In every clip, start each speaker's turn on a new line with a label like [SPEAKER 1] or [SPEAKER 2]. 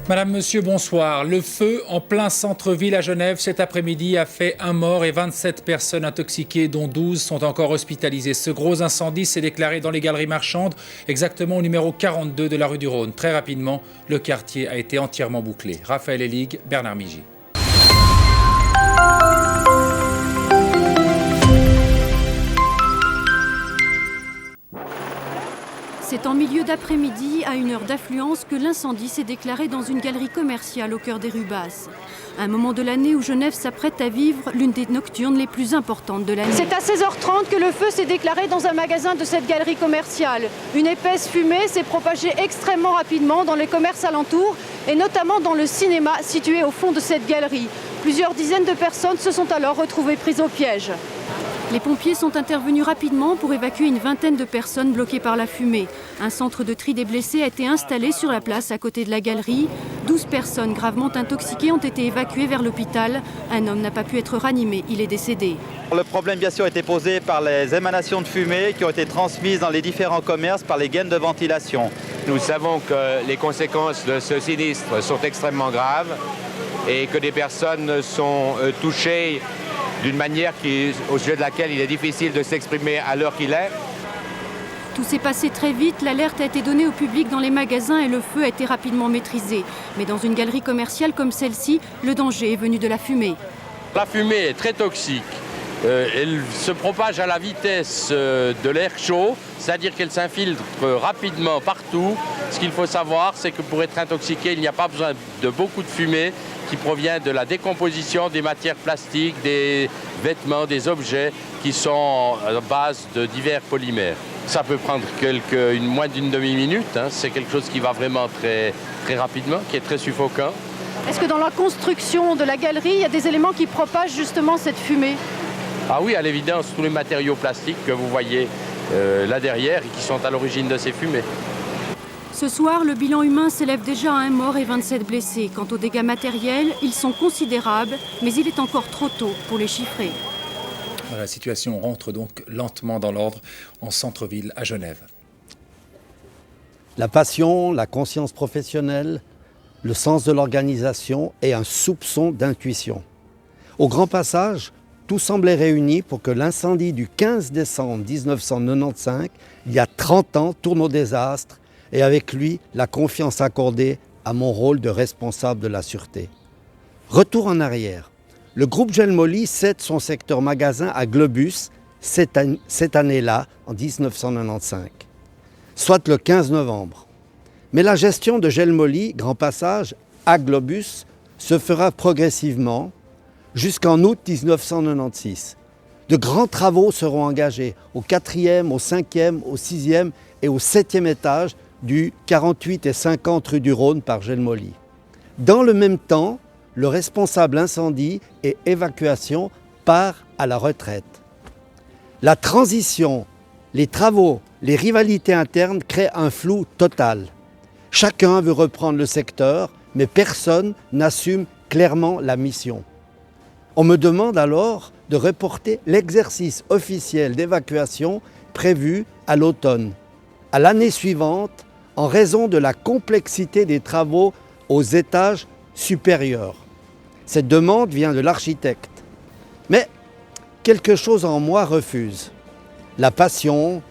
[SPEAKER 1] Madame, monsieur, bonsoir. Le feu en plein centre-ville à Genève cet après-midi a fait un mort et 27 personnes intoxiquées, dont 12 sont encore hospitalisées. Ce gros incendie s'est déclaré dans les galeries marchandes, exactement au numéro 42 de la rue du Rhône. Très rapidement, le quartier a été entièrement bouclé. Raphaël Ellig, Bernard Migy.
[SPEAKER 2] C'est en milieu d'après-midi, à une heure d'affluence, que l'incendie s'est déclaré dans une galerie commerciale au cœur des rues basses. Un moment de l'année où Genève s'apprête à vivre l'une des nocturnes les plus importantes de l'année.
[SPEAKER 3] C'est à 16h30 que le feu s'est déclaré dans un magasin de cette galerie commerciale. Une épaisse fumée s'est propagée extrêmement rapidement dans les commerces alentours et notamment dans le cinéma situé au fond de cette galerie. Plusieurs dizaines de personnes se sont alors retrouvées prises au piège.
[SPEAKER 2] Les pompiers sont intervenus rapidement pour évacuer une vingtaine de personnes bloquées par la fumée. Un centre de tri des blessés a été installé sur la place à côté de la galerie. 12 personnes gravement intoxiquées ont été évacuées vers l'hôpital. Un homme n'a pas pu être ranimé, il est décédé.
[SPEAKER 4] Le problème bien sûr a été posé par les émanations de fumée qui ont été transmises dans les différents commerces par les gaines de ventilation.
[SPEAKER 5] Nous savons que les conséquences de ce sinistre sont extrêmement graves et que des personnes sont touchées d'une manière au sujet de laquelle il est difficile de s'exprimer à l'heure qu'il est.
[SPEAKER 2] Tout s'est passé très vite, l'alerte a été donnée au public dans les magasins et le feu a été rapidement maîtrisé. Mais dans une galerie commerciale comme celle-ci, le danger est venu de la fumée.
[SPEAKER 6] La fumée est très toxique. Elle se propage à la vitesse de l'air chaud, c'est-à-dire qu'elle s'infiltre rapidement partout. Ce qu'il faut savoir, c'est que pour être intoxiqué, il n'y a pas besoin de beaucoup de fumée qui provient de la décomposition des matières plastiques, des vêtements, des objets qui sont à base de divers polymères. Ça peut prendre moins d'une demi-minute, hein. C'est quelque chose qui va vraiment très, très rapidement, qui est très suffocant.
[SPEAKER 3] Est-ce que dans la construction de la galerie, il y a des éléments qui propagent justement cette fumée ?
[SPEAKER 6] Ah oui, à l'évidence, tous les matériaux plastiques que vous voyez là derrière et qui sont à l'origine de ces fumées.
[SPEAKER 2] Ce soir, le bilan humain s'élève déjà à un mort et 27 blessés. Quant aux dégâts matériels, ils sont considérables, mais il est encore trop tôt pour les chiffrer.
[SPEAKER 1] La situation rentre donc lentement dans l'ordre en centre-ville à Genève.
[SPEAKER 7] La passion, la conscience professionnelle, le sens de l'organisation et un soupçon d'intuition. Au Grand Passage, tout semblait réuni pour que l'incendie du 15 décembre 1995, il y a 30 ans, tourne au désastre et avec lui, la confiance accordée à mon rôle de responsable de la sûreté. Retour en arrière. Le groupe Jelmoli cède son secteur magasin à Globus cette année-là, en 1995, soit le 15 novembre. Mais la gestion de Jelmoli, Grand Passage, à Globus, se fera progressivement jusqu'en août 1996. De grands travaux seront engagés au 4e, au 5e, au 6e et au 7e étage du 48 et 50 rue du Rhône par Jelmoli. Dans le même temps, le responsable incendie et évacuation part à la retraite. La transition, les travaux, les rivalités internes créent un flou total. Chacun veut reprendre le secteur, mais personne n'assume clairement la mission. On me demande alors de reporter l'exercice officiel d'évacuation prévu à l'automne, à l'année suivante, en raison de la complexité des travaux aux étages supérieurs. Cette demande vient de l'architecte. Mais quelque chose en moi refuse. La passion,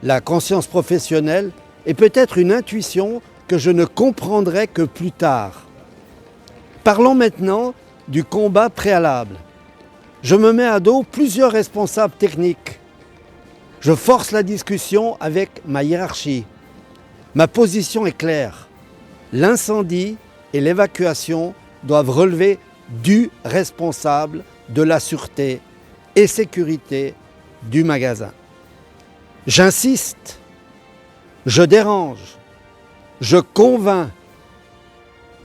[SPEAKER 7] la conscience professionnelle et peut-être une intuition que je ne comprendrai que plus tard. Parlons maintenant du combat préalable. Je me mets à dos plusieurs responsables techniques. Je force la discussion avec ma hiérarchie. Ma position est claire. L'incendie et l'évacuation doivent relever du responsable de la sûreté et sécurité du magasin. J'insiste, je dérange, je convainc.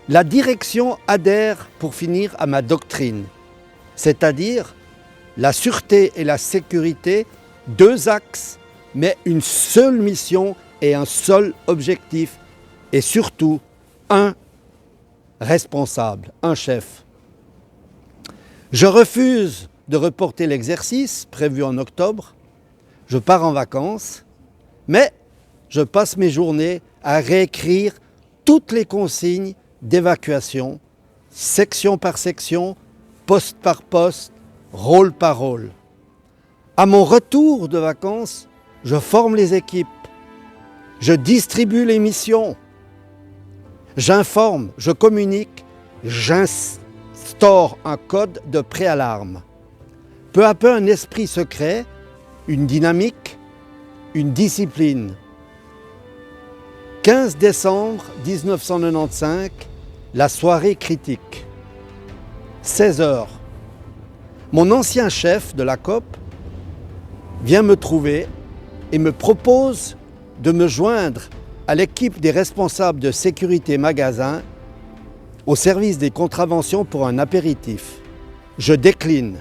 [SPEAKER 7] La direction adhère pour finir à ma doctrine, c'est-à-dire la sûreté et la sécurité, deux axes, mais une seule mission et un seul objectif, et surtout un responsable, un chef. Je refuse de reporter l'exercice prévu en octobre, je pars en vacances, mais je passe mes journées à réécrire toutes les consignes d'évacuation, section par section, poste par poste, rôle par rôle. À mon retour de vacances, je forme les équipes, je distribue les missions, j'informe, je communique, j'instaure un code de préalarme. Peu à peu, un esprit se crée, une dynamique, une discipline. 15 décembre 1995, la soirée critique. 16 heures. Mon ancien chef de la COP vient me trouver et me propose de me joindre à l'équipe des responsables de sécurité magasin au service des contraventions pour un apéritif. Je décline.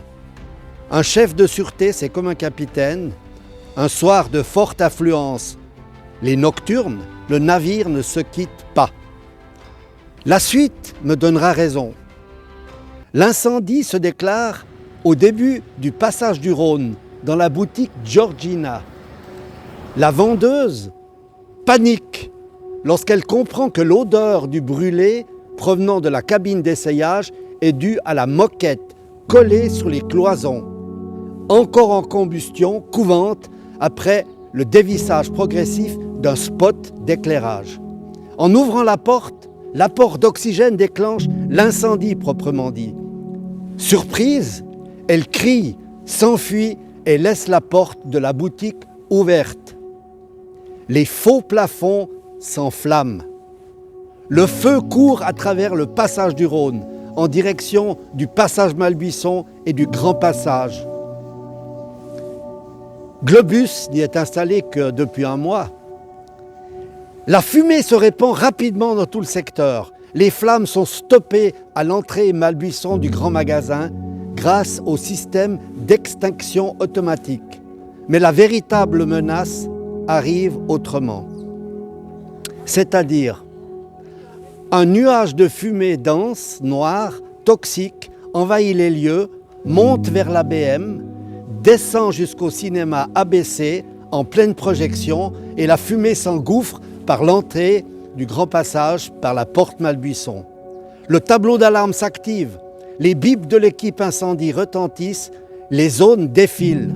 [SPEAKER 7] Un chef de sûreté, c'est comme un capitaine. Un soir de forte affluence, les nocturnes, le navire ne se quitte pas. La suite me donnera raison. L'incendie se déclare au début du passage du Rhône, dans la boutique Georgina. La vendeuse panique lorsqu'elle comprend que l'odeur du brûlé provenant de la cabine d'essayage est due à la moquette collée sur les cloisons, encore en combustion, couvante, après le dévissage progressif d'un spot d'éclairage. En ouvrant la porte, l'apport d'oxygène déclenche l'incendie proprement dit. Surprise, elle crie, s'enfuit et laisse la porte de la boutique ouverte. Les faux plafonds s'enflamment. Le feu court à travers le passage du Rhône, en direction du passage Malbuisson et du Grand Passage. Globus n'y est installé que depuis un mois. La fumée se répand rapidement dans tout le secteur. Les flammes sont stoppées à l'entrée Malbuisson du grand magasin grâce au système d'extinction automatique. Mais la véritable menace arrive autrement. C'est-à-dire un nuage de fumée dense, noire, toxique, envahit les lieux, monte vers l'ABM, descend jusqu'au cinéma ABC en pleine projection et la fumée s'engouffre par l'entrée du Grand Passage par la porte Malbuisson. Le tableau d'alarme s'active, les bips de l'équipe incendie retentissent, les zones défilent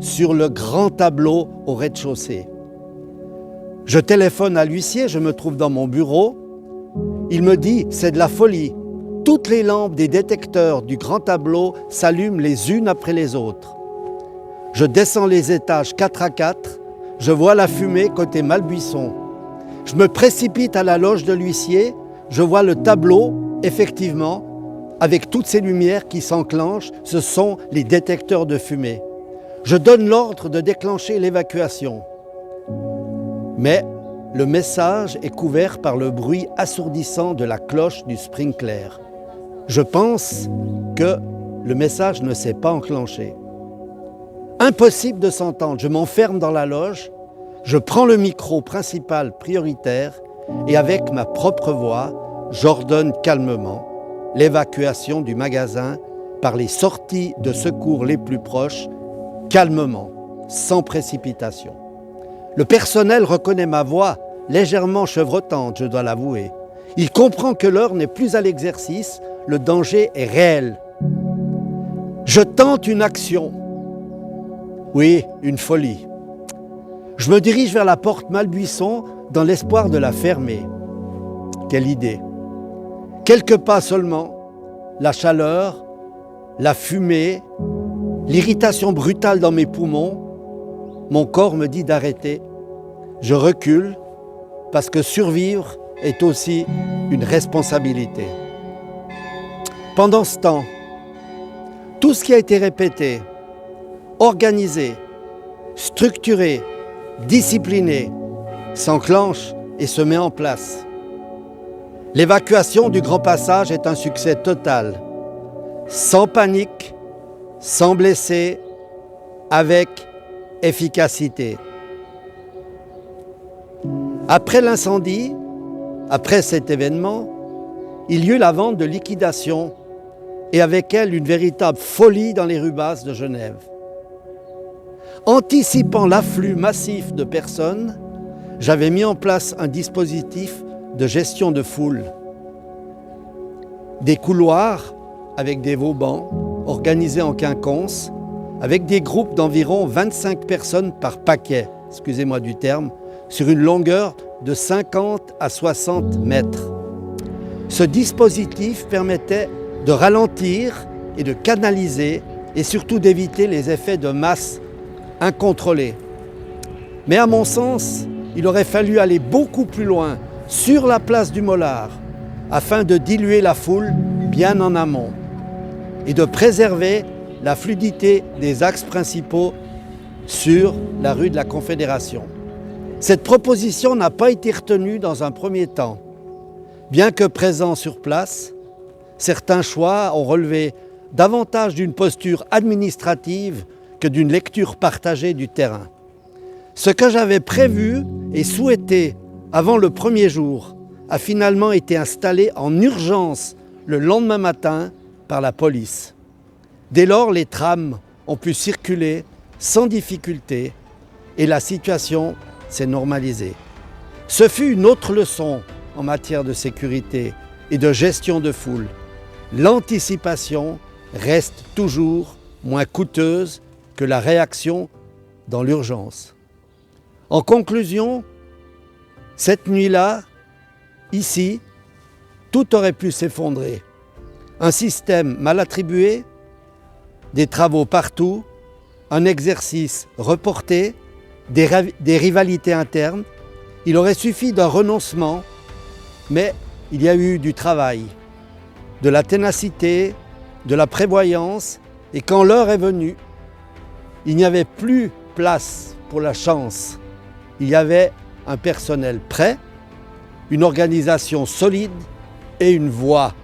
[SPEAKER 7] sur le grand tableau au rez-de-chaussée. Je téléphone à l'huissier, je me trouve dans mon bureau. Il me dit « c'est de la folie ». Toutes les lampes des détecteurs du grand tableau s'allument les unes après les autres. Je descends les étages 4 à 4, je vois la fumée côté Malbuisson. Je me précipite à la loge de l'huissier, je vois le tableau, effectivement, avec toutes ces lumières qui s'enclenchent, ce sont les détecteurs de fumée. Je donne l'ordre de déclencher l'évacuation. Mais le message est couvert par le bruit assourdissant de la cloche du sprinkler. Je pense que le message ne s'est pas enclenché. Impossible de s'entendre, je m'enferme dans la loge, je prends le micro principal prioritaire et avec ma propre voix, j'ordonne calmement l'évacuation du magasin par les sorties de secours les plus proches, calmement, sans précipitation. Le personnel reconnaît ma voix, légèrement chevrotante, je dois l'avouer. Il comprend que l'heure n'est plus à l'exercice, le danger est réel. Je tente une action. Oui, une folie. Je me dirige vers la porte Malbuisson dans l'espoir de la fermer. Quelle idée! Quelques pas seulement, la chaleur, la fumée, l'irritation brutale dans mes poumons, mon corps me dit d'arrêter. Je recule parce que survivre est aussi une responsabilité. Pendant ce temps, tout ce qui a été répété, organisé, structuré, discipliné, s'enclenche et se met en place. L'évacuation du Grand Passage est un succès total, sans panique, sans blessés, avec efficacité. Après l'incendie, après cet événement, il y eut la vente de liquidation et avec elle une véritable folie dans les rues basses de Genève. Anticipant l'afflux massif de personnes, j'avais mis en place un dispositif de gestion de foule. Des couloirs avec des vauban organisés en quinconce, avec des groupes d'environ 25 personnes par paquet, excusez-moi du terme, sur une longueur de 50 à 60 mètres. Ce dispositif permettait de ralentir et de canaliser et surtout d'éviter les effets de masse incontrôlés. Mais à mon sens, il aurait fallu aller beaucoup plus loin sur la place du Mollard afin de diluer la foule bien en amont et de préserver la fluidité des axes principaux sur la rue de la Confédération. Cette proposition n'a pas été retenue dans un premier temps. Bien que présents sur place, certains choix ont relevé davantage d'une posture administrative que d'une lecture partagée du terrain. Ce que j'avais prévu et souhaité avant le premier jour a finalement été installé en urgence le lendemain matin par la police. Dès lors, les trams ont pu circuler sans difficulté et la situation s'est normalisée. Ce fut une autre leçon en matière de sécurité et de gestion de foule. L'anticipation reste toujours moins coûteuse que la réaction dans l'urgence. En conclusion, cette nuit-là, ici, tout aurait pu s'effondrer. Un système mal attribué, des travaux partout, un exercice reporté, des rivalités internes. Il aurait suffi d'un renoncement, mais il y a eu du travail, de la ténacité, de la prévoyance, et quand l'heure est venue, il n'y avait plus place pour la chance. Il y avait un personnel prêt, une organisation solide et une voix,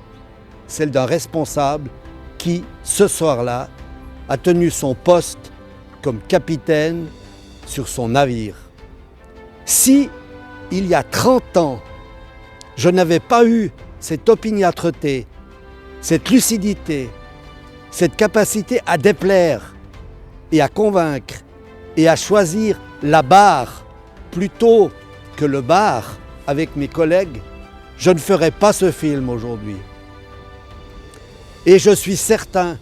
[SPEAKER 7] celle d'un responsable qui, ce soir-là, a tenu son poste comme capitaine sur son navire. Si, il y a 30 ans, je n'avais pas eu cette opiniâtreté, cette lucidité, cette capacité à déplaire et à convaincre et à choisir la barre plutôt que le bar avec mes collègues, je ne ferais pas ce film aujourd'hui. Et je suis certain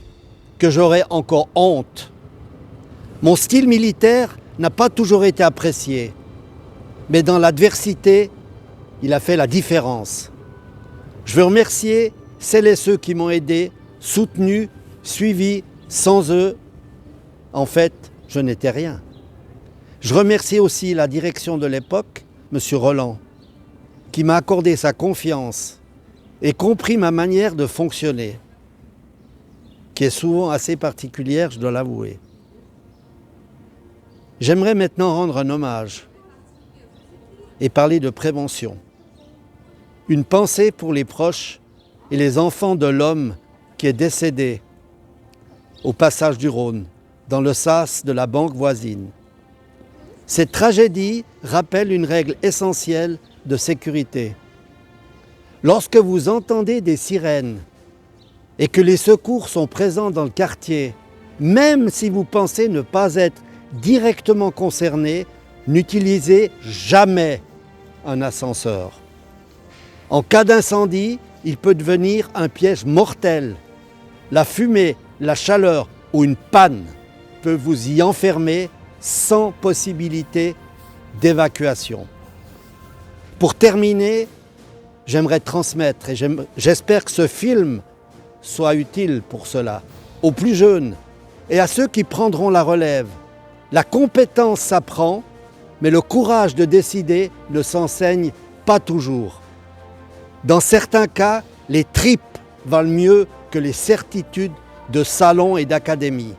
[SPEAKER 7] que j'aurais encore honte. Mon style militaire n'a pas toujours été apprécié, mais dans l'adversité, il a fait la différence. Je veux remercier celles et ceux qui m'ont aidé, soutenu, suivi. Sans eux, en fait, je n'étais rien. Je remercie aussi la direction de l'époque, M. Roland, qui m'a accordé sa confiance et compris ma manière de fonctionner, qui est souvent assez particulière, je dois l'avouer. J'aimerais maintenant rendre un hommage et parler de prévention. Une pensée pour les proches et les enfants de l'homme qui est décédé au passage du Rhône, dans le sas de la banque voisine. Cette tragédie rappelle une règle essentielle de sécurité. Lorsque vous entendez des sirènes et que les secours sont présents dans le quartier, même si vous pensez ne pas être directement concerné, n'utilisez jamais un ascenseur. En cas d'incendie, il peut devenir un piège mortel. La fumée, la chaleur ou une panne peut vous y enfermer sans possibilité d'évacuation. Pour terminer, j'aimerais transmettre et j'espère que ce film soit utile pour cela, aux plus jeunes et à ceux qui prendront la relève. La compétence s'apprend, mais le courage de décider ne s'enseigne pas toujours. Dans certains cas, les tripes valent mieux que les certitudes de salon et d'académie.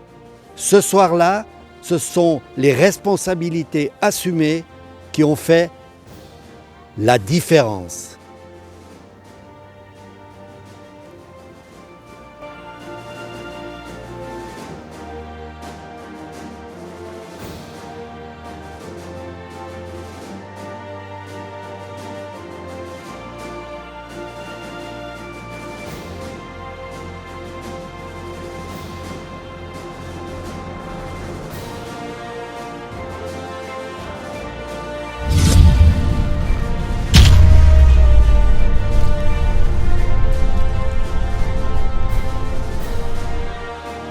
[SPEAKER 7] Ce soir-là, ce sont les responsabilités assumées qui ont fait la différence.